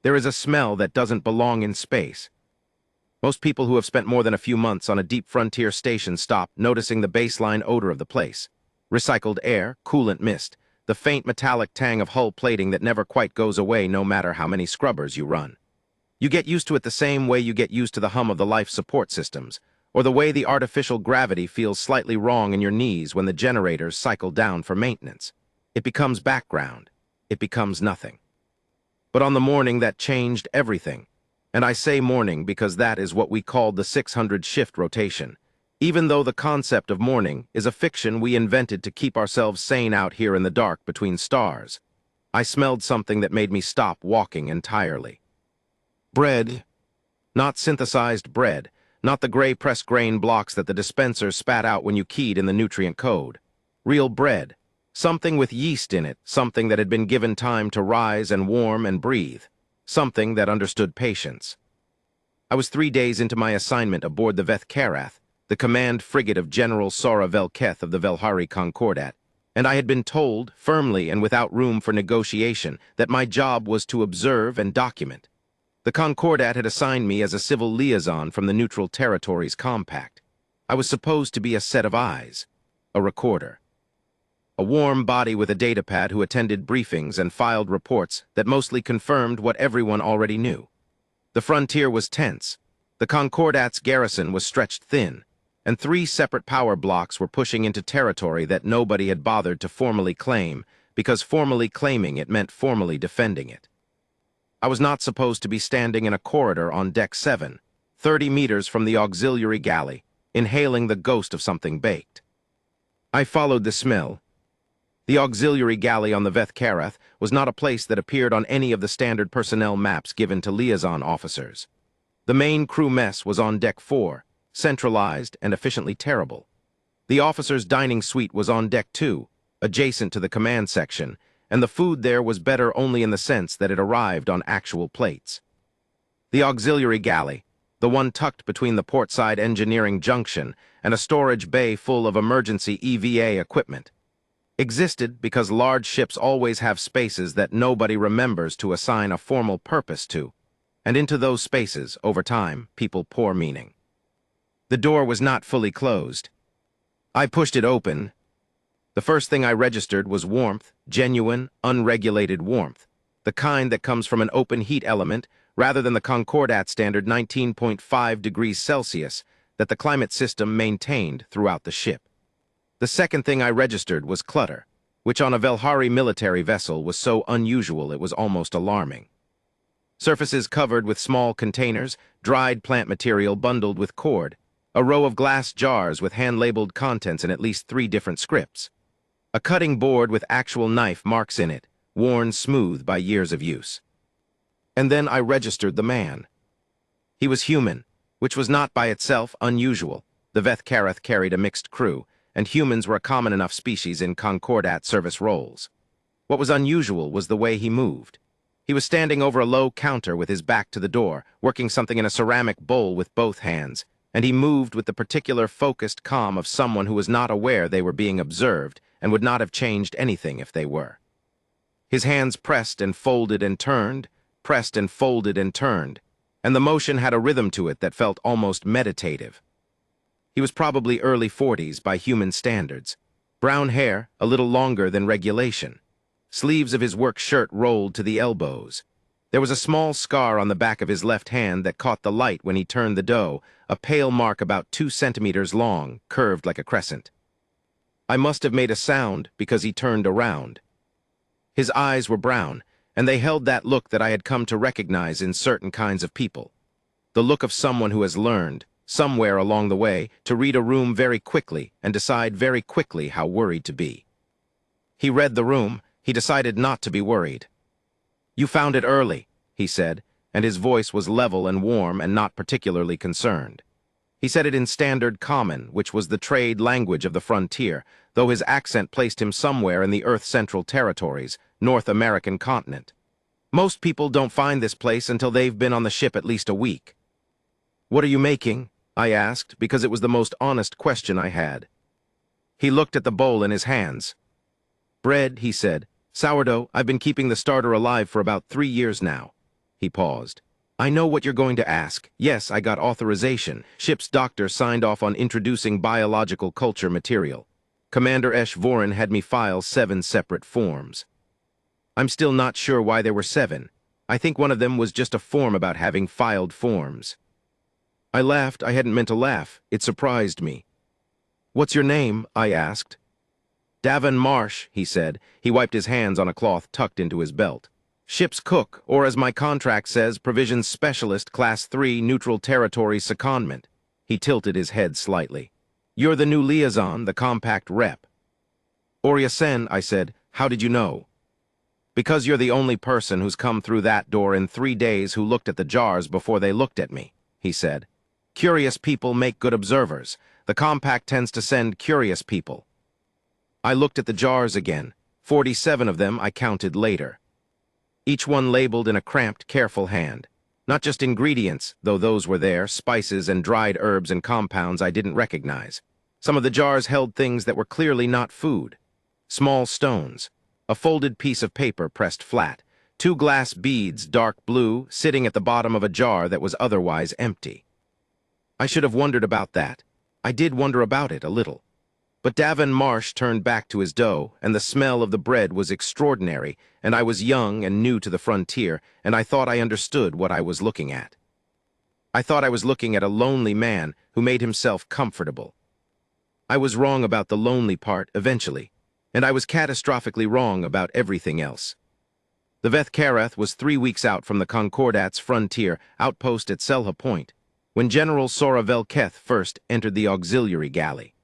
There is a smell that doesn't belong in space. Most people who have spent more than a few months on a deep frontier station stop noticing the baseline odor of the place. Recycled air, coolant mist, the faint metallic tang of hull plating that never quite goes away no matter how many scrubbers you run. You get used to it the same way you get used to the hum of the life support systems, or the way the artificial gravity feels slightly wrong in your knees when the generators cycle down for maintenance. It becomes background. It becomes nothing. But on the morning that changed everything, and I say morning because that is what we called the 600 shift rotation, even though the concept of morning is a fiction we invented to keep ourselves sane out here in the dark between stars, I smelled something that made me stop walking entirely. Bread. Not synthesized bread, not the gray pressed grain blocks that the dispenser spat out when you keyed in the nutrient code. Real bread. Something with yeast in it, something that had been given time to rise and warm and breathe. Something that understood patience. I was 3 days into my assignment aboard the Veth Karath, the command frigate of General Sora Velketh of the Velhari Concordat, and I had been told, firmly and without room for negotiation, that my job was to observe and document. The Concordat had assigned me as a civil liaison from the Neutral Territories Compact. I was supposed to be a set of eyes, a recorder. A warm body with a datapad who attended briefings and filed reports that mostly confirmed what everyone already knew. The frontier was tense, the Concordat's garrison was stretched thin, and 3 separate power blocks were pushing into territory that nobody had bothered to formally claim, because formally claiming it meant formally defending it. I was not supposed to be standing in a corridor on Deck 7, 30 meters from the auxiliary galley, inhaling the ghost of something baked. I followed the smell. The auxiliary galley on the Veth Karath was not a place that appeared on any of the standard personnel maps given to liaison officers. The main crew mess was on Deck 4, centralized and efficiently terrible. The officers' dining suite was on Deck 2, adjacent to the command section, and the food there was better only in the sense that it arrived on actual plates. The auxiliary galley, the one tucked between the portside engineering junction and a storage bay full of emergency EVA equipment, existed because large ships always have spaces that nobody remembers to assign a formal purpose to, and into those spaces, over time, people pour meaning. The door was not fully closed. I pushed it open. The first thing I registered was warmth, genuine, unregulated warmth, the kind that comes from an open heat element rather than the Concordat standard 19.5 degrees Celsius that the climate system maintained throughout the ship. The second thing I registered was clutter, which on a Velhari military vessel was so unusual it was almost alarming. Surfaces covered with small containers, dried plant material bundled with cord, a row of glass jars with hand-labeled contents in at least 3 different scripts, a cutting board with actual knife marks in it, worn smooth by years of use. And then I registered the man. He was human, which was not by itself unusual. The Veth Karath carried a mixed crew, and humans were a common enough species in Concordat service roles. What was unusual was the way he moved. He was standing over a low counter with his back to the door, working something in a ceramic bowl with both hands, and he moved with the particular focused calm of someone who was not aware they were being observed and would not have changed anything if they were. His hands pressed and folded and turned, pressed and folded and turned, and the motion had a rhythm to it that felt almost meditative. He was probably early 40s by human standards. Brown hair, a little longer than regulation. Sleeves of his work shirt rolled to the elbows. There was a small scar on the back of his left hand that caught the light when he turned the dough, a pale mark about 2 centimeters long, curved like a crescent. I must have made a sound because he turned around. His eyes were brown, and they held that look that I had come to recognize in certain kinds of people. The look of someone who has learned, somewhere along the way, to read a room very quickly and decide very quickly how worried to be. He read the room. He decided not to be worried. "You found it early," he said, and his voice was level and warm and not particularly concerned. He said it in standard common, which was the trade language of the frontier, though his accent placed him somewhere in the Earth Central Territories, North American continent. Most people don't find this place until they've been on the ship at least a week. "What are you making?" I asked, because it was the most honest question I had. He looked at the bowl in his hands. "Bread," he said. "Sourdough. I've been keeping the starter alive for about 3 years now." He paused. I know what you're going to ask. Yes, I got authorization. Ship's doctor signed off on introducing biological culture material. Commander Esh Vorin had me file 7 separate forms. I'm still not sure why there were 7. I think one of them was just a form about having filed forms. I laughed. I hadn't meant to laugh. It surprised me. What's your name? I asked. Davin Marsh, he said. He wiped his hands on a cloth tucked into his belt. Ship's cook, or as my contract says, provisions specialist, Class 3, neutral territory secondment. He tilted his head slightly. You're the new liaison, the compact rep. Orya Sen, I said, how did you know? Because you're the only person who's come through that door in 3 days who looked at the jars before they looked at me, he said. Curious people make good observers. The compact tends to send curious people. I looked at the jars again. 47 of them I counted later. Each one labeled in a cramped, careful hand. Not just ingredients, though those were there, spices and dried herbs and compounds I didn't recognize. Some of the jars held things that were clearly not food. Small stones, a folded piece of paper pressed flat, 2 glass beads, dark blue, sitting at the bottom of a jar that was otherwise empty. I should have wondered about that. I did wonder about it a little. But Davin Marsh turned back to his dough, and the smell of the bread was extraordinary, and I was young and new to the frontier, and I thought I understood what I was looking at. I thought I was looking at a lonely man who made himself comfortable. I was wrong about the lonely part eventually, and I was catastrophically wrong about everything else. The Veth Karath was 3 weeks out from the Concordat's frontier outpost at Selha Point, when General Sora Velketh first entered the auxiliary galley.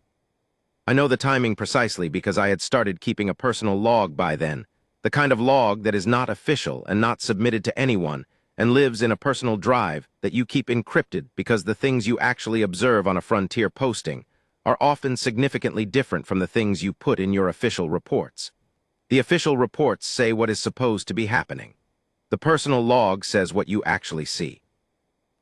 I know the timing precisely because I had started keeping a personal log by then, the kind of log that is not official and not submitted to anyone and lives in a personal drive that you keep encrypted because the things you actually observe on a frontier posting are often significantly different from the things you put in your official reports. The official reports say what is supposed to be happening. The personal log says what you actually see.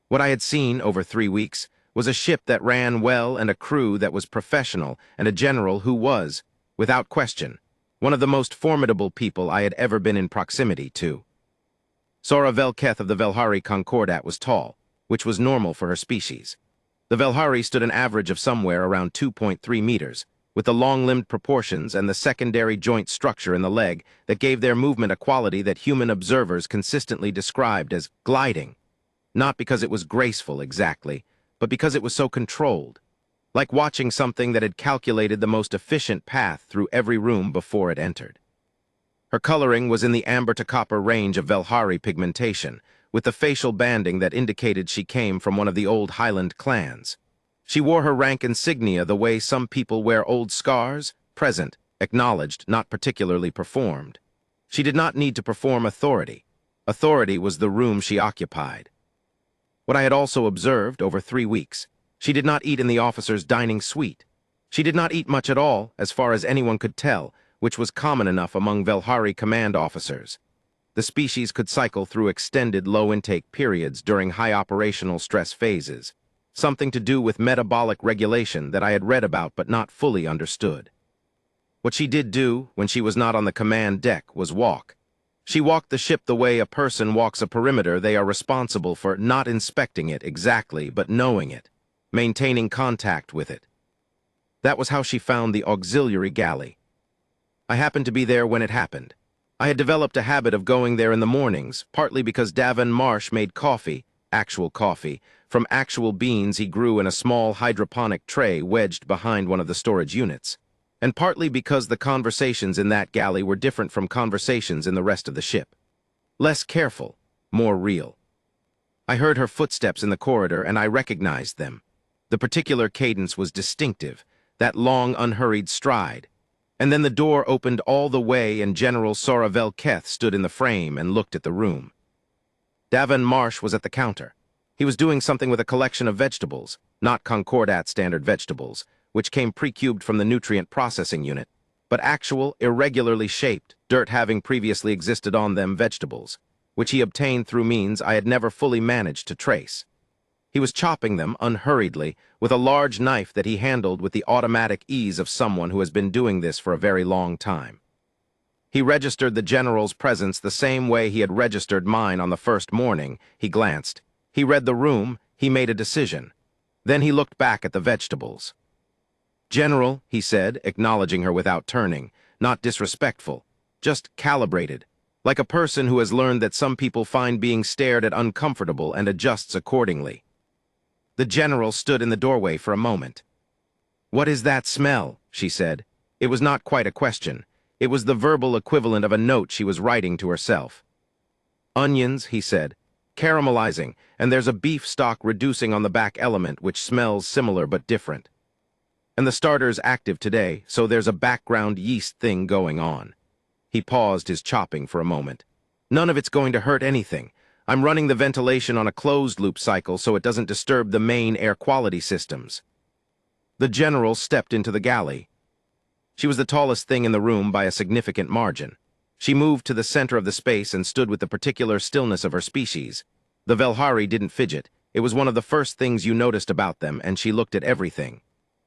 What I had seen over 3 weeks was a ship that ran well and a crew that was professional and a general who was, without question, one of the most formidable people I had ever been in proximity to. Sora Velketh of the Velhari Concordat was tall, which was normal for her species. The Velhari stood an average of somewhere around 2.3 meters, with the long-limbed proportions and the secondary joint structure in the leg that gave their movement a quality that human observers consistently described as gliding. Not because it was graceful exactly, but because it was so controlled, like watching something that had calculated the most efficient path through every room before it entered. Her coloring was in the amber to copper range of Velhari pigmentation, with the facial banding that indicated she came from one of the old Highland clans. She wore her rank insignia the way some people wear old scars, present, acknowledged, not particularly performed. She did not need to perform authority. Authority was the room she occupied. What I had also observed over 3 weeks, she did not eat in the officer's dining suite. She did not eat much at all, as far as anyone could tell, which was common enough among Velhari command officers. The species could cycle through extended low-intake periods during high operational stress phases, something to do with metabolic regulation that I had read about but not fully understood. What she did do when she was not on the command deck was walk. She walked the ship the way a person walks a perimeter they are responsible for, not inspecting it exactly, but knowing it, maintaining contact with it. That was how she found the auxiliary galley. I happened to be there when it happened. I had developed a habit of going there in the mornings, partly because Davin Marsh made coffee, actual coffee, from actual beans he grew in a small hydroponic tray wedged behind one of the storage units, and partly because the conversations in that galley were different from conversations in the rest of the ship. Less careful, more real. I heard her footsteps in the corridor and I recognized them. The particular cadence was distinctive, that long, unhurried stride. And then the door opened all the way and General Sora Velketh stood in the frame and looked at the room. Davin Marsh was at the counter. He was doing something with a collection of vegetables, not Concordat standard vegetables, which came pre-cubed from the nutrient processing unit, but actual, irregularly shaped, dirt having previously existed on them vegetables, which he obtained through means I had never fully managed to trace. He was chopping them unhurriedly with a large knife that he handled with the automatic ease of someone who has been doing this for a very long time. He registered the general's presence the same way he had registered mine on the first morning. He glanced. He read the room. He made a decision. Then he looked back at the vegetables. "General," he said, acknowledging her without turning, not disrespectful, just calibrated, like a person who has learned that some people find being stared at uncomfortable and adjusts accordingly. The general stood in the doorway for a moment. "What is that smell?" she said. It was not quite a question. It was the verbal equivalent of a note she was writing to herself. "Onions," he said, "caramelizing, and there's a beef stock reducing on the back element which smells similar but different. And the starter's active today, so there's a background yeast thing going on." He paused his chopping for a moment. "None of it's going to hurt anything. I'm running the ventilation on a closed-loop cycle so it doesn't disturb the main air quality systems." The general stepped into the galley. She was the tallest thing in the room by a significant margin. She moved to the center of the space and stood with the particular stillness of her species. The Velhari didn't fidget. It was one of the first things you noticed about them, and she looked at everything.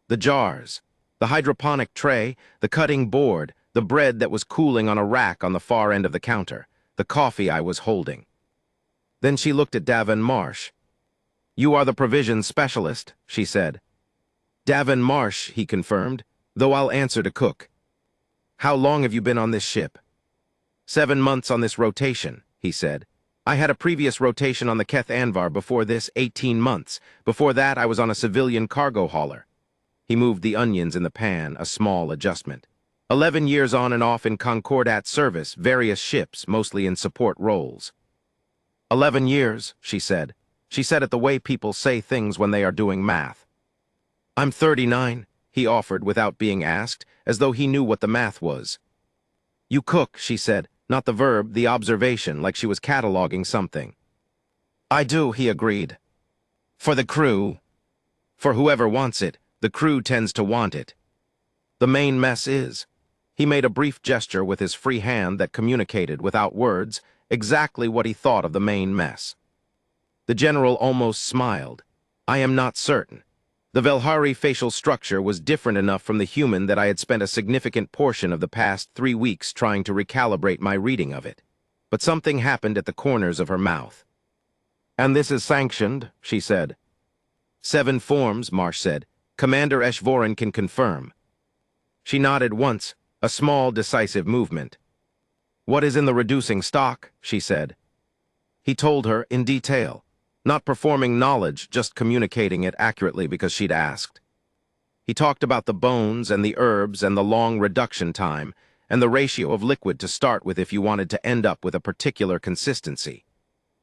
The jars, the hydroponic tray, the cutting board, the bread that was cooling on a rack on the far end of the counter, the coffee I was holding. Then she looked at Davin Marsh. "You are the provisions specialist," she said. "Davin Marsh," he confirmed, "though I'll answer to Cook." "How long have you been on this ship?" 7 months on this rotation," he said. "I had a previous rotation on the Keth Anvar before this, 18 months. Before that, I was on a civilian cargo hauler." He moved the onions in the pan, a small adjustment. 11 years on and off in Concordat service, various ships, mostly in support roles." 11 years, she said. She said it the way people say things when they are doing math. "I'm 39, he offered without being asked, as though he knew what the math was. "You cook," she said, not the verb, the observation, like she was cataloging something. "I do," he agreed. "For the crew. For whoever wants it. The crew tends to want it. The main mess is." He made a brief gesture with his free hand that communicated, without words, exactly what he thought of the main mess. The general almost smiled. "I am not certain." The Velhari facial structure was different enough from the human that I had spent a significant portion of the past 3 weeks trying to recalibrate my reading of it. But something happened at the corners of her mouth. "And this is sanctioned," she said. 7 forms, Marsh said. "Commander Eshvorin can confirm." She nodded once, a small, decisive movement. "What is in the reducing stock?" she said. He told her in detail, not performing knowledge, just communicating it accurately because she'd asked. He talked about the bones and the herbs and the long reduction time and the ratio of liquid to start with if you wanted to end up with a particular consistency.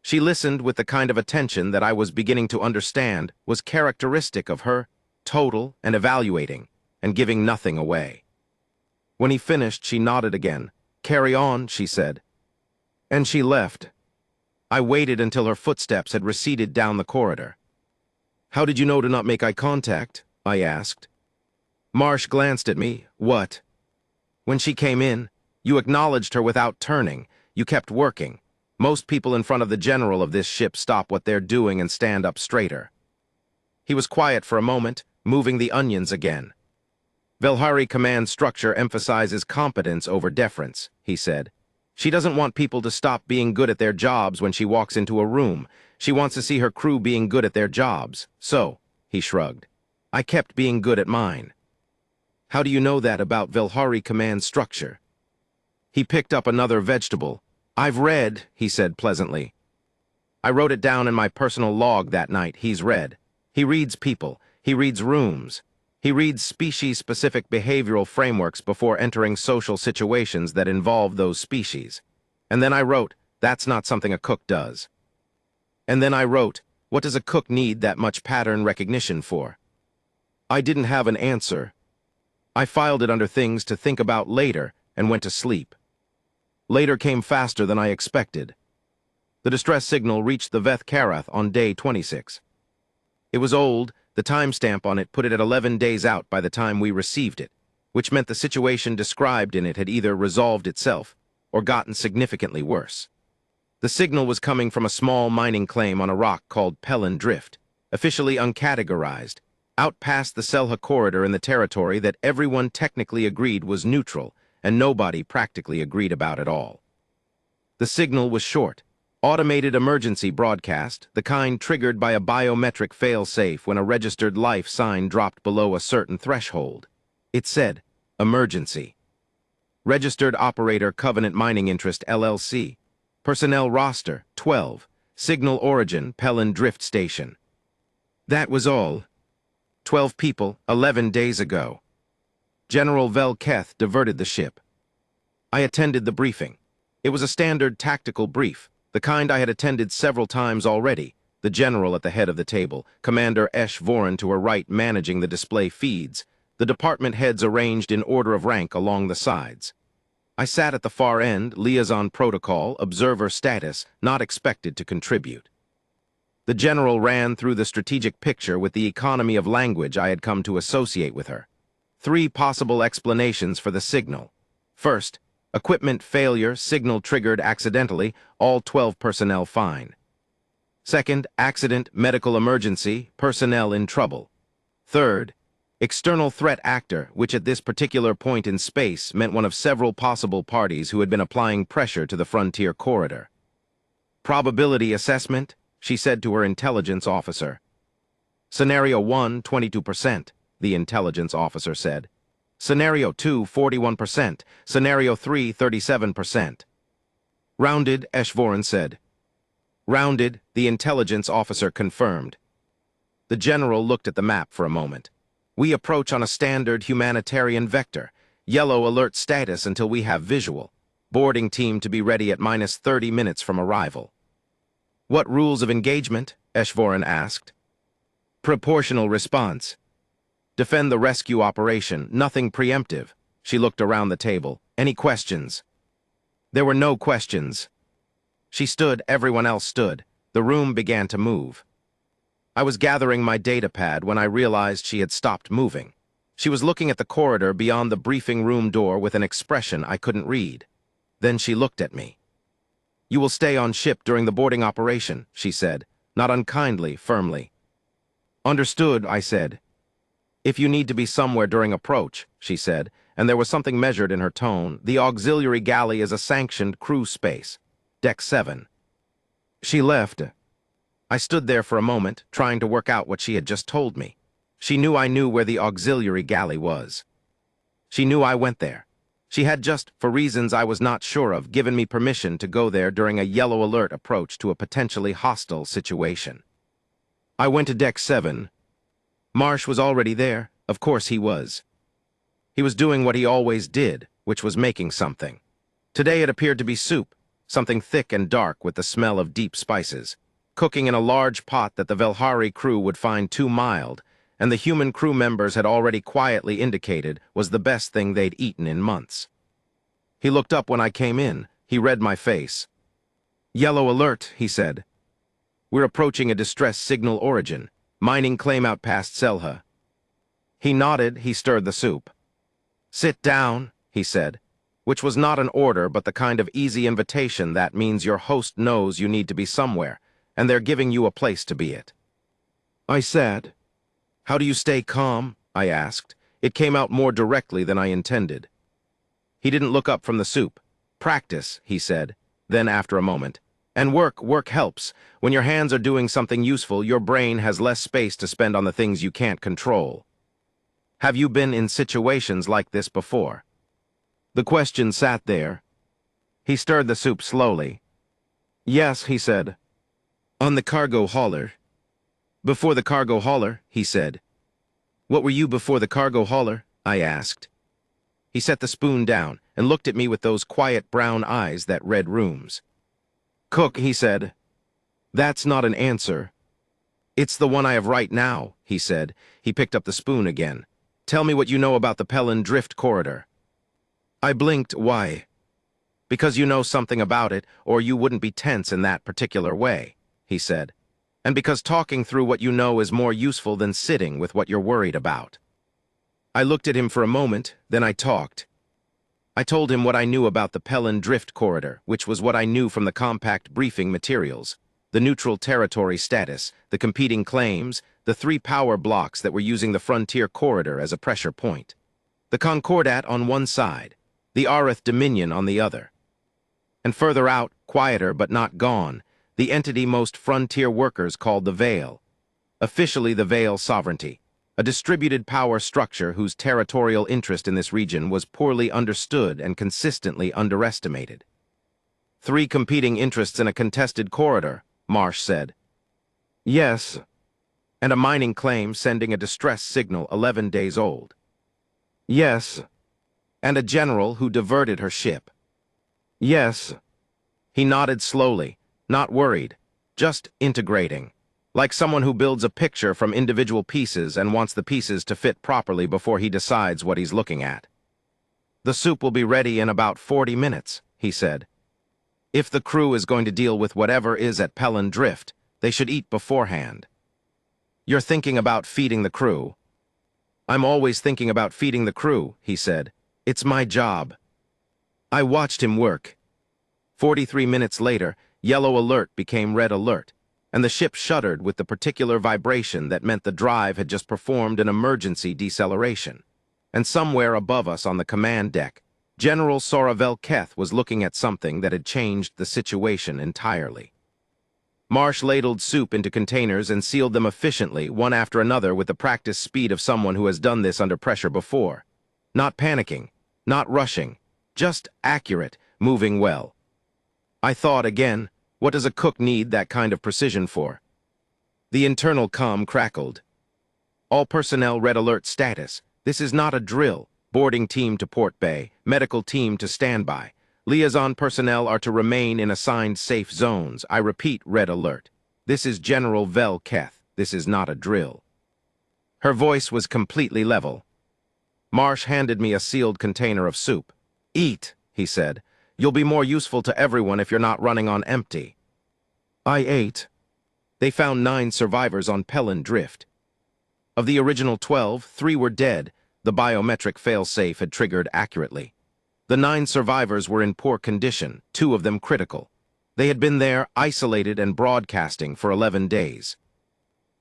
She listened with the kind of attention that I was beginning to understand was characteristic of her, total and evaluating, and giving nothing away. When he finished, she nodded again. "Carry on," she said. And she left. I waited until her footsteps had receded down the corridor. "How did you know to not make eye contact?" I asked. Marsh glanced at me. "What?" "When she came in, you acknowledged her without turning. You kept working. Most people in front of the general of this ship stop what they're doing and stand up straighter." He was quiet for a moment, moving the onions again. "Velhari command structure emphasizes competence over deference," he said. "She doesn't want people to stop being good at their jobs when she walks into a room. She wants to see her crew being good at their jobs. So," he shrugged, "I kept being good at mine." "How do you know that about Velhari command structure?" He picked up another vegetable. "I've read," he said pleasantly. "I wrote it down in my personal log that night. He's read. He reads people. He reads rooms. He reads species-specific behavioral frameworks before entering social situations that involve those species. And then I wrote, that's not something a cook does. And then I wrote, what does a cook need that much pattern recognition for?" I didn't have an answer. I filed it under things to think about later and went to sleep. Later came faster than I expected. The distress signal reached the Veth Karath on day 26. It was old. The timestamp on it put it at 11 days out by the time we received it, which meant the situation described in it had either resolved itself or gotten significantly worse. The signal was coming from a small mining claim on a rock called Pelin Drift, officially uncategorized, out past the Selha corridor in the territory that everyone technically agreed was neutral and nobody practically agreed about it all. The signal was short. Automated emergency broadcast, the kind triggered by a biometric fail-safe when a registered life sign dropped below a certain threshold. It said, "Emergency. Registered Operator Covenant Mining Interest LLC. Personnel roster, 12. Signal origin, Pelin Drift Station." That was all. 12 people, 11 days ago. General Velketh diverted the ship. I attended the briefing. It was a standard tactical brief, the kind I had attended several times already. The general at the head of the table, Commander Esh Voren to her right managing the display feeds, the department heads arranged in order of rank along the sides. I sat at the far end, liaison protocol, observer status, not expected to contribute. The general ran through the strategic picture with the economy of language I had come to associate with her. 3 possible explanations for the signal. First, equipment failure, signal triggered accidentally, all 12 personnel fine. Second, accident, medical emergency, personnel in trouble. Third, external threat actor, which at this particular point in space meant one of several possible parties who had been applying pressure to the frontier corridor. Probability assessment, she said to her intelligence officer. Scenario 1, 22%, the intelligence officer said. Scenario 2, 41%. Scenario 3, 37%. Rounded, Esh Voren said. Rounded, the intelligence officer confirmed. The general looked at the map for a moment. We approach on a standard humanitarian vector. Yellow alert status until we have visual. Boarding team to be ready at minus 30 minutes from arrival. What rules of engagement? Esh Voren asked. Proportional response. Defend the rescue operation, nothing preemptive. She looked around the table. Any questions? There were no questions. She stood, everyone else stood. The room began to move. I was gathering my data pad when I realized she had stopped moving. She was looking at the corridor beyond the briefing room door with an expression I couldn't read. Then she looked at me. You will stay on ship during the boarding operation, she said, not unkindly, firmly. Understood, I said. If you need to be somewhere during approach, she said, and there was something measured in her tone, the auxiliary galley is a sanctioned crew space. Deck 7. She left. I stood there for a moment, trying to work out what she had just told me. She knew I knew where the auxiliary galley was. She knew I went there. She had just, for reasons I was not sure of, given me permission to go there during a yellow alert approach to a potentially hostile situation. I went to Deck 7. Marsh was already there. Of course he was. He was doing what he always did, which was making something. Today it appeared to be soup, something thick and dark with the smell of deep spices, cooking in a large pot that the Velhari crew would find too mild, and the human crew members had already quietly indicated was the best thing they'd eaten in months. He looked up when I came in. He read my face. Yellow alert, he said. We're approaching a distress signal origin. Mining claim out past Selha. He nodded, he stirred the soup. Sit down, he said, which was not an order but the kind of easy invitation that means your host knows you need to be somewhere, and they're giving you a place to be it. I sat. How do you stay calm? I asked. It came out more directly than I intended. He didn't look up from the soup. Practice, he said. Then after a moment, and work helps. When your hands are doing something useful, your brain has less space to spend on the things you can't control. Have you been in situations like this before? The question sat there. He stirred the soup slowly. Yes, he said. On the cargo hauler. Before the cargo hauler, he said. What were you before the cargo hauler? I asked. He set the spoon down and looked at me with those quiet brown eyes that read rooms. Cook, he said. That's not an answer. It's the one I have right now, he said. He picked up the spoon again. Tell me what you know about the Pelin Drift corridor. I blinked. Why? Because you know something about it, or you wouldn't be tense in that particular way, he said. And because talking through what you know is more useful than sitting with what you're worried about. I looked at him for a moment, then I talked. I told him what I knew about the Pelin Drift corridor, which was what I knew from the compact briefing materials, the neutral territory status, the competing claims, the 3 power blocks that were using the frontier corridor as a pressure point. The Concordat on one side, the Arith Dominion on the other. And further out, quieter but not gone, the entity most frontier workers called the Veil. Officially the Veil Sovereignty, a distributed power structure whose territorial interest in this region was poorly understood and consistently underestimated. 3 competing interests in a contested corridor, Marsh said. Yes, and a mining claim sending a distress signal 11 days old. Yes, and a general who diverted her ship. Yes. He nodded slowly, not worried, just integrating, like someone who builds a picture from individual pieces and wants the pieces to fit properly before he decides what he's looking at. The soup will be ready in about 40 minutes, he said. If the crew is going to deal with whatever is at Pelin Drift, they should eat beforehand. You're thinking about feeding the crew? I'm always thinking about feeding the crew, he said. It's my job. I watched him work. 43 minutes later, yellow alert became red alert, and the ship shuddered with the particular vibration that meant the drive had just performed an emergency deceleration. And somewhere above us on the command deck, General Soravel Keth was looking at something that had changed the situation entirely. Marsh ladled soup into containers and sealed them efficiently, one after another, with the practiced speed of someone who has done this under pressure before. Not panicking, not rushing, just accurate, moving well. I thought again, what does a cook need that kind of precision for? The internal comm crackled. All personnel red alert status. This is not a drill. Boarding team to Port Bay, medical team to standby. Liaison personnel are to remain in assigned safe zones. I repeat, red alert. This is General Vel Keth. This is not a drill. Her voice was completely level. Marsh handed me a sealed container of soup. Eat, he said. You'll be more useful to everyone if you're not running on empty. I ate. They found 9 survivors on Pelin Drift. Of the original 12, 3 were dead. The biometric failsafe had triggered accurately. The 9 survivors were in poor condition, 2 of them critical. They had been there, isolated and broadcasting for 11 days.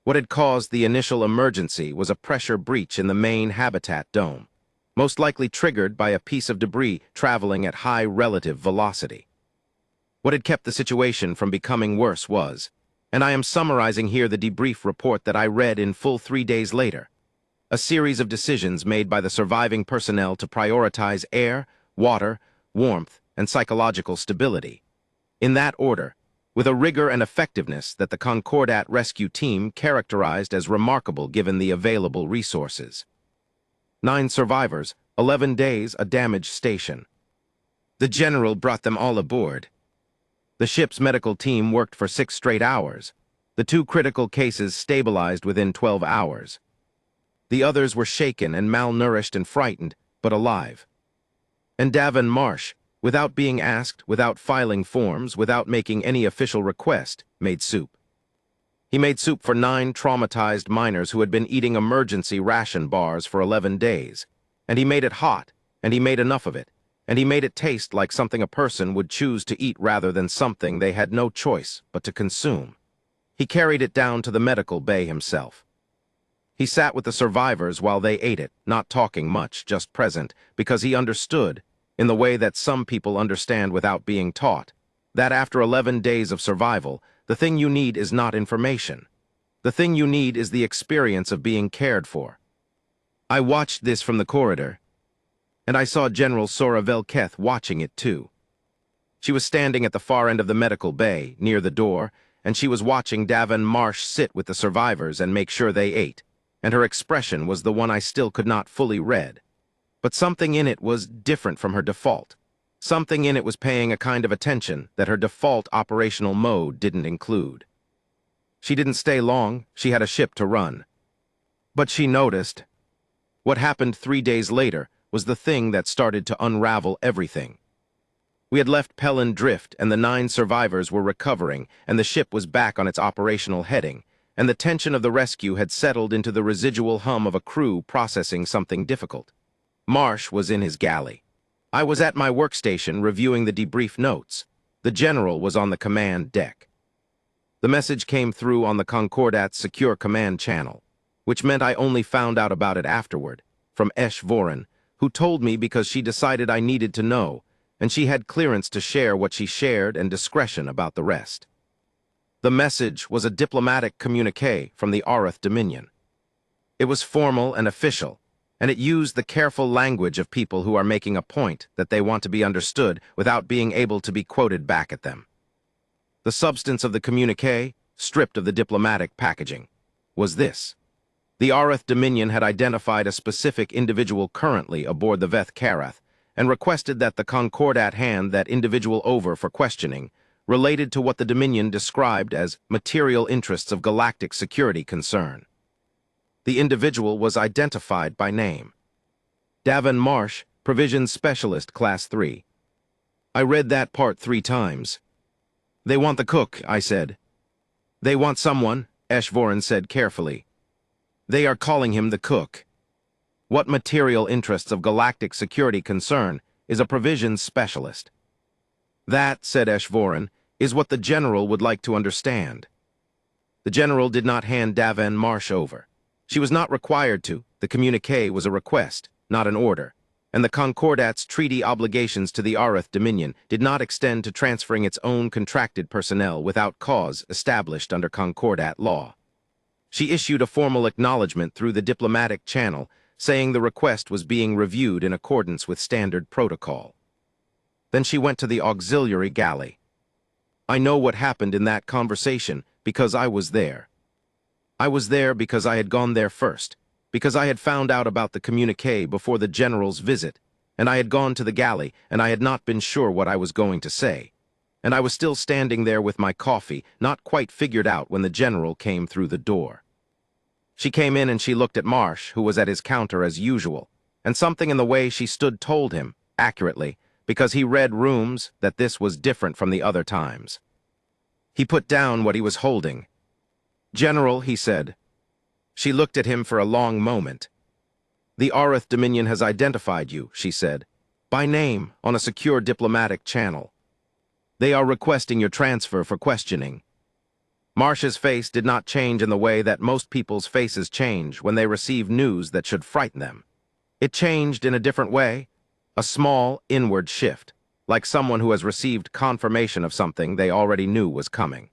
What had caused the initial emergency was a pressure breach in the main habitat dome, most likely triggered by a piece of debris traveling at high relative velocity. What had kept the situation from becoming worse was, and I am summarizing here the debrief report that I read in full 3 days later, a series of decisions made by the surviving personnel to prioritize air, water, warmth, and psychological stability. In that order, with a rigor and effectiveness that the Concordat rescue team characterized as remarkable given the available resources. 9 survivors, 11 days, a damaged station. The general brought them all aboard. The ship's medical team worked for 6 straight hours. The 2 critical cases stabilized within 12 hours. The others were shaken and malnourished and frightened, but alive. And Davin Marsh, without being asked, without filing forms, without making any official request, made soup. He made soup for 9 traumatized miners who had been eating emergency ration bars for 11 days. And he made it hot, and he made enough of it, and he made it taste like something a person would choose to eat rather than something they had no choice but to consume. He carried it down to the medical bay himself. He sat with the survivors while they ate it, not talking much, just present, because he understood, in the way that some people understand without being taught, that after 11 days of survival, the thing you need is not information. The thing you need is the experience of being cared for. I watched this from the corridor, and I saw General Soravel Keth watching it too. She was standing at the far end of the medical bay, near the door, and she was watching Davin Marsh sit with the survivors and make sure they ate, and her expression was the one I still could not fully read. But something in it was different from her default. Something in it was paying a kind of attention that her default operational mode didn't include. She didn't stay long, she had a ship to run. But she noticed. What happened 3 days later was the thing that started to unravel everything. We had left Pelin Drift, and the 9 survivors were recovering, and the ship was back on its operational heading, and the tension of the rescue had settled into the residual hum of a crew processing something difficult. Marsh was in his galley. I was at my workstation reviewing the debrief notes. The general was on the command deck. The message came through on the Concordat's secure command channel, which meant I only found out about it afterward, from Esh Voren, who told me because she decided I needed to know, and she had clearance to share what she shared and discretion about the rest. The message was a diplomatic communique from the Arath Dominion. It was formal and official, and it used the careful language of people who are making a point that they want to be understood without being able to be quoted back at them. The substance of the communique, stripped of the diplomatic packaging, was this. The Arath Dominion had identified a specific individual currently aboard the Veth Karath and requested that the Concordat hand that individual over for questioning related to what the Dominion described as material interests of galactic security concern. The individual was identified by name. Davin Marsh, Provisions Specialist, Class 3. I read that part 3 times. They want the cook, I said. They want someone, Eshvoren said carefully. They are calling him the cook. What material interests of galactic security concern is a provisions specialist. That, said Eshvoren, is what the general would like to understand. The general did not hand Davin Marsh over. She was not required to. The communique was a request, not an order, and the Concordat's treaty obligations to the Arath Dominion did not extend to transferring its own contracted personnel without cause established under Concordat law. She issued a formal acknowledgement through the diplomatic channel, saying the request was being reviewed in accordance with standard protocol. Then she went to the auxiliary galley. I know what happened in that conversation because I was there. I was there because I had gone there first, because I had found out about the communique before the general's visit, and I had gone to the galley, and I had not been sure what I was going to say. And I was still standing there with my coffee, not quite figured out when the general came through the door. She came in and she looked at Marsh, who was at his counter as usual, and something in the way she stood told him, accurately, because he read rooms, that this was different from the other times. He put down what he was holding. General, he said. She looked at him for a long moment. The Arath Dominion has identified you, she said, by name on a secure diplomatic channel. They are requesting your transfer for questioning. Marsh's face did not change in the way that most people's faces change when they receive news that should frighten them. It changed in a different way, a small, inward shift, like someone who has received confirmation of something they already knew was coming.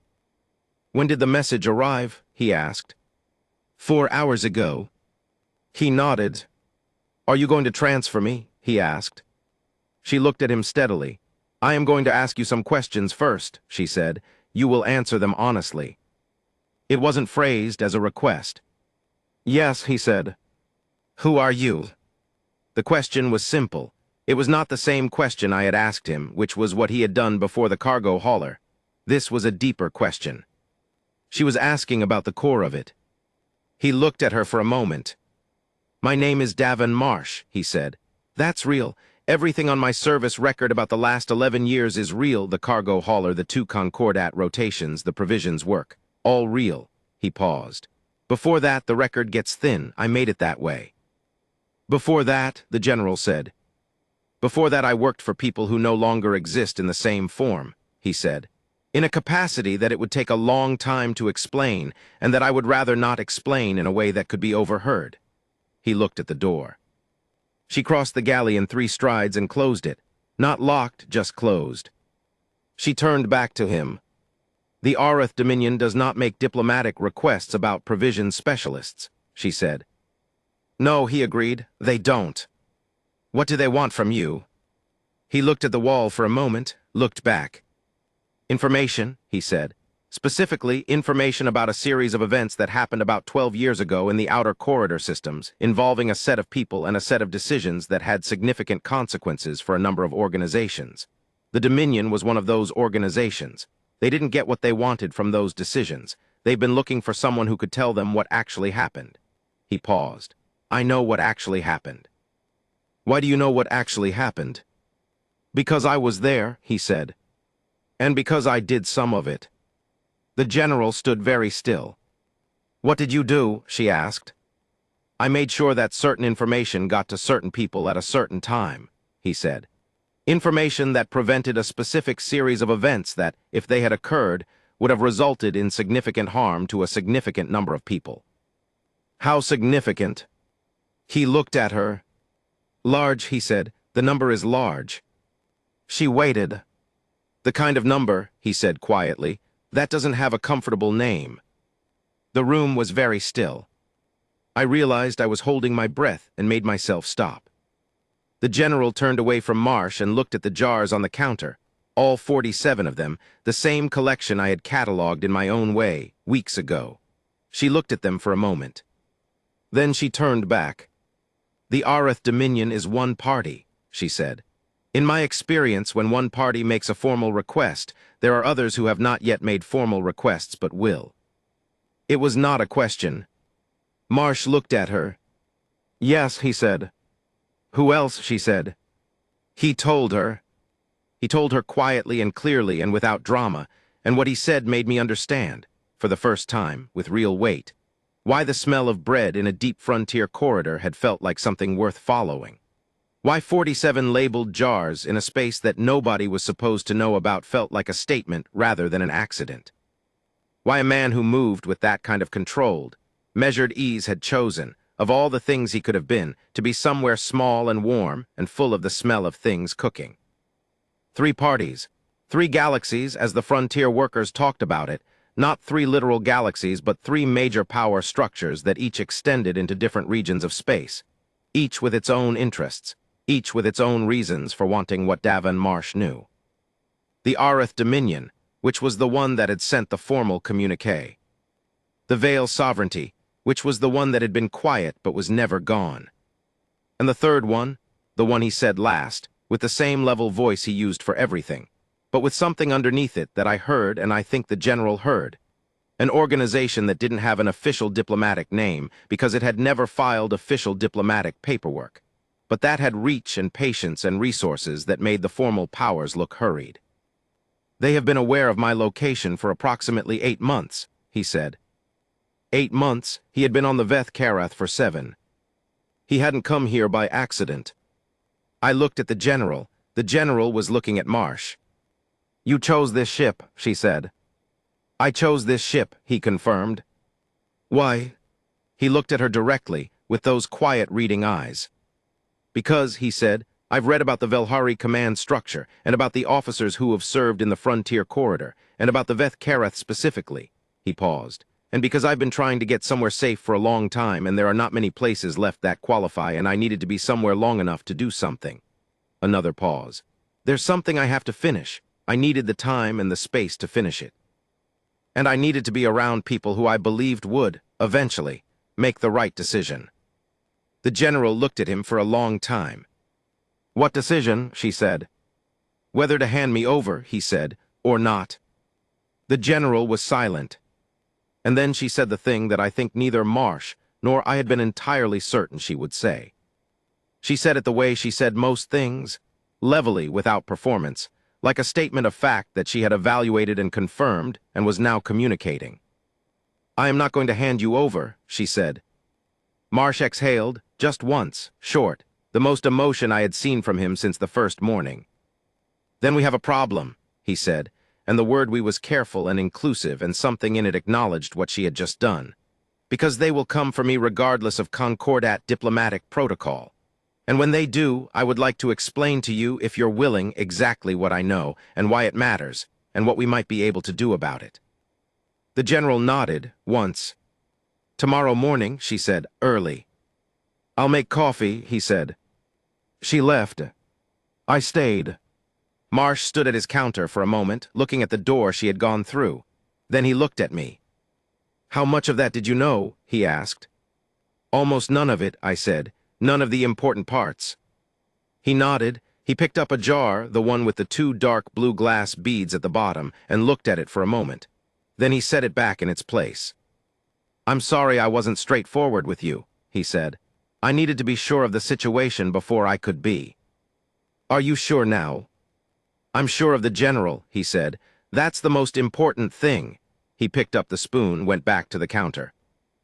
When did the message arrive? He asked. 4 hours ago. He nodded. Are you going to transfer me? He asked. She looked at him steadily. I am going to ask you some questions first, she said. You will answer them honestly. It wasn't phrased as a request. Yes, he said. Who are you? The question was simple. It was not the same question I had asked him, which was what he had done before the cargo hauler. This was a deeper question. She was asking about the core of it. He looked at her for a moment. My name is Davin Marsh, he said. That's real. Everything on my service record about the last 11 years is real, the cargo hauler, the 2 Concordat rotations, the provisions work. All real. He paused. Before that, the record gets thin. I made it that way. Before that, the general said. Before that, I worked for people who no longer exist in the same form, he said. In a capacity that it would take a long time to explain, and that I would rather not explain in a way that could be overheard. He looked at the door. She crossed the galley in 3 strides and closed it. Not locked, just closed. She turned back to him. The Arath Dominion does not make diplomatic requests about provision specialists, she said. No, he agreed, they don't. What do they want from you? He looked at the wall for a moment, looked back. Information, he said. Specifically, information about a series of events that happened about 12 years ago in the outer corridor systems, involving a set of people and a set of decisions that had significant consequences for a number of organizations. The Dominion was one of those organizations. They didn't get what they wanted from those decisions. They've been looking for someone who could tell them what actually happened. He paused. I know what actually happened. Why do you know what actually happened? Because I was there, he said. And because I did some of it. The general stood very still. What did you do? She asked. I made sure that certain information got to certain people at a certain time, he said. Information that prevented a specific series of events that, if they had occurred, would have resulted in significant harm to a significant number of people. How significant? He looked at her. Large, he said. The number is large. She waited. The kind of number, he said quietly, that doesn't have a comfortable name. The room was very still. I realized I was holding my breath and made myself stop. The general turned away from Marsh and looked at the jars on the counter, all 47 of them, the same collection I had catalogued in my own way, weeks ago. She looked at them for a moment. Then she turned back. The Arath Dominion is one party, she said. In my experience, when one party makes a formal request, there are others who have not yet made formal requests but will. It was not a question. Marsh looked at her. Yes, he said. Who else, she said. He told her. He told her quietly and clearly and without drama, and what he said made me understand, for the first time, with real weight, why the smell of bread in a deep frontier corridor had felt like something worth following. Why 47 labeled jars in a space that nobody was supposed to know about felt like a statement rather than an accident. Why a man who moved with that kind of controlled, measured ease had chosen, of all the things he could have been, to be somewhere small and warm and full of the smell of things cooking. 3 parties, 3 galaxies as the frontier workers talked about it, not 3 literal galaxies but 3 major power structures that each extended into different regions of space, each with its own interests, each with its own reasons for wanting what Davin Marsh knew. The Arath Dominion, which was the one that had sent the formal communique. The Veil Sovereignty, which was the one that had been quiet but was never gone. And the third one, the one he said last, with the same level voice he used for everything, but with something underneath it that I heard and I think the general heard. An organization that didn't have an official diplomatic name because it had never filed official diplomatic paperwork, but that had reach and patience and resources that made the formal powers look hurried. They have been aware of my location for approximately 8 months, he said. 8 months, he had been on the Veth Karath for 7. He hadn't come here by accident. I looked at the general. The general was looking at Marsh. You chose this ship, she said. I chose this ship, he confirmed. Why? He looked at her directly, with those quiet reading eyes. Because, he said, I've read about the Velhari command structure, and about the officers who have served in the frontier corridor, and about the Veth Karath specifically. He paused. And because I've been trying to get somewhere safe for a long time, and there are not many places left that qualify, and I needed to be somewhere long enough to do something. Another pause. There's something I have to finish. I needed the time and the space to finish it. And I needed to be around people who I believed would, eventually, make the right decision. The general looked at him for a long time. What decision? She said. Whether to hand me over, he said, or not. The general was silent. And then she said the thing that I think neither Marsh nor I had been entirely certain she would say. She said it the way she said most things, levelly without performance, like a statement of fact that she had evaluated and confirmed and was now communicating. I am not going to hand you over, she said. Marsh exhaled, just once, short, the most emotion I had seen from him since the first morning. Then we have a problem, he said, and the word "we" was careful and inclusive, and something in it acknowledged what she had just done. Because they will come for me regardless of Concordat diplomatic protocol. And when they do, I would like to explain to you, if you're willing, exactly what I know, and why it matters, and what we might be able to do about it. The general nodded, once. Tomorrow morning, she said, early. I'll make coffee, he said. She left. I stayed. Marsh stood at his counter for a moment, looking at the door she had gone through. Then he looked at me. How much of that did you know? He asked. Almost none of it, I said. None of the important parts. He nodded. He picked up a jar, the one with the 2 dark blue glass beads at the bottom, and looked at it for a moment. Then he set it back in its place. I'm sorry I wasn't straightforward with you, he said. I needed to be sure of the situation before I could be. Are you sure now? I'm sure of the general, he said. That's the most important thing. He picked up the spoon, went back to the counter.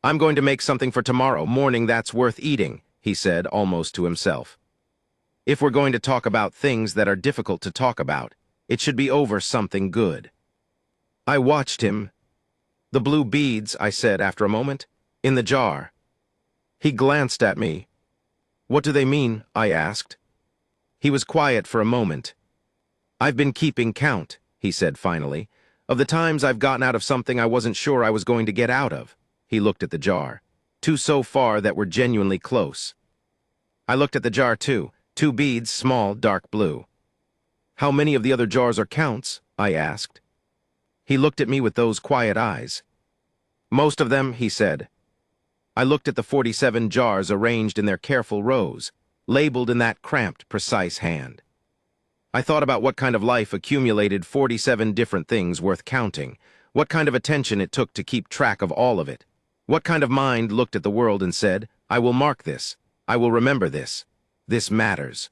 I'm going to make something for tomorrow morning that's worth eating, he said, almost to himself. If we're going to talk about things that are difficult to talk about, it should be over something good. I watched him. The blue beads, I said after a moment, in the jar. He glanced at me. What do they mean? I asked. He was quiet for a moment. I've been keeping count, he said finally, of the times I've gotten out of something I wasn't sure I was going to get out of. He looked at the jar. Two so far that were genuinely close. I looked at the jar too. Two beads, small, dark blue. How many of the other jars are counts? I asked. He looked at me with those quiet eyes. Most of them, he said. I looked at the 47 jars arranged in their careful rows, labeled in that cramped, precise hand. I thought about what kind of life accumulated 47 different things worth counting, what kind of attention it took to keep track of all of it, what kind of mind looked at the world and said, I will mark this, I will remember this, this matters.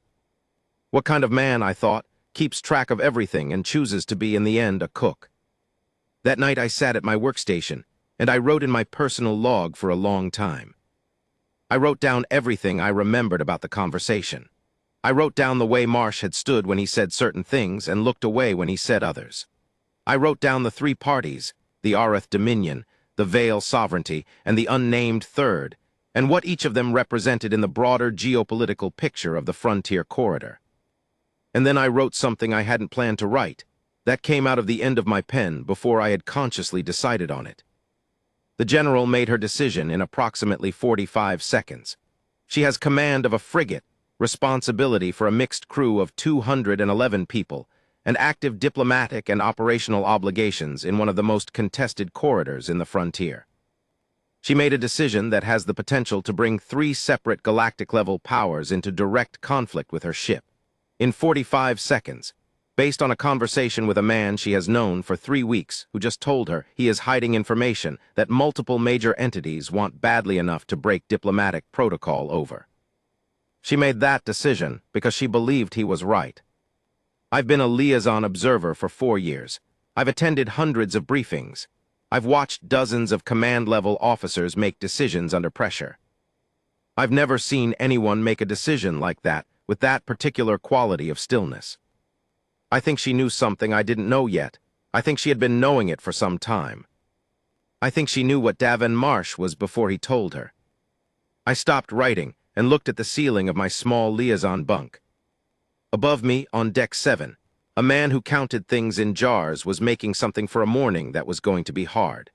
What kind of man, I thought, keeps track of everything and chooses to be in the end a cook. That night I sat at my workstation, and I wrote in my personal log for a long time. I wrote down everything I remembered about the conversation. I wrote down the way Marsh had stood when he said certain things and looked away when he said others. I wrote down the three parties, the Areth Dominion, the Vale Sovereignty, and the unnamed Third, and what each of them represented in the broader geopolitical picture of the frontier corridor. And then I wrote something I hadn't planned to write. That came out of the end of my pen before I had consciously decided on it. The general made her decision in approximately 45 seconds. She has command of a frigate, responsibility for a mixed crew of 211 people, and active diplomatic and operational obligations in one of the most contested corridors in the frontier. She made a decision that has the potential to bring 3 separate galactic-level powers into direct conflict with her ship. In 45 seconds, based on a conversation with a man she has known for 3 weeks who just told her he is hiding information that multiple major entities want badly enough to break diplomatic protocol over. She made that decision because she believed he was right. I've been a liaison observer for 4 years. I've attended hundreds of briefings. I've watched dozens of command-level officers make decisions under pressure. I've never seen anyone make a decision like that with that particular quality of stillness. I think she knew something I didn't know yet. I think she had been knowing it for some time. I think she knew what Davin Marsh was before he told her. I stopped writing and looked at the ceiling of my small liaison bunk. Above me, on deck 7, a man who counted things in jars was making something for a morning that was going to be hard.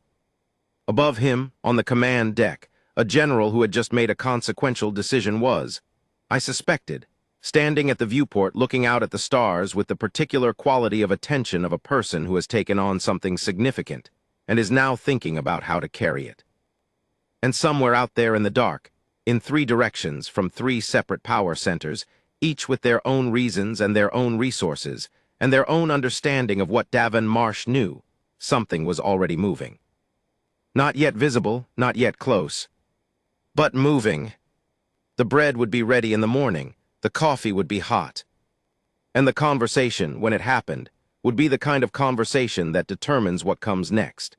Above him, on the command deck, a general who had just made a consequential decision was, I suspected, standing at the viewport looking out at the stars with the particular quality of attention of a person who has taken on something significant and is now thinking about how to carry it. And somewhere out there in the dark, in 3 directions from 3 separate power centers, each with their own reasons and their own resources, and their own understanding of what Davin Marsh knew, something was already moving. Not yet visible, not yet close, but moving. The bread would be ready in the morning, the coffee would be hot. And the conversation, when it happened, would be the kind of conversation that determines what comes next.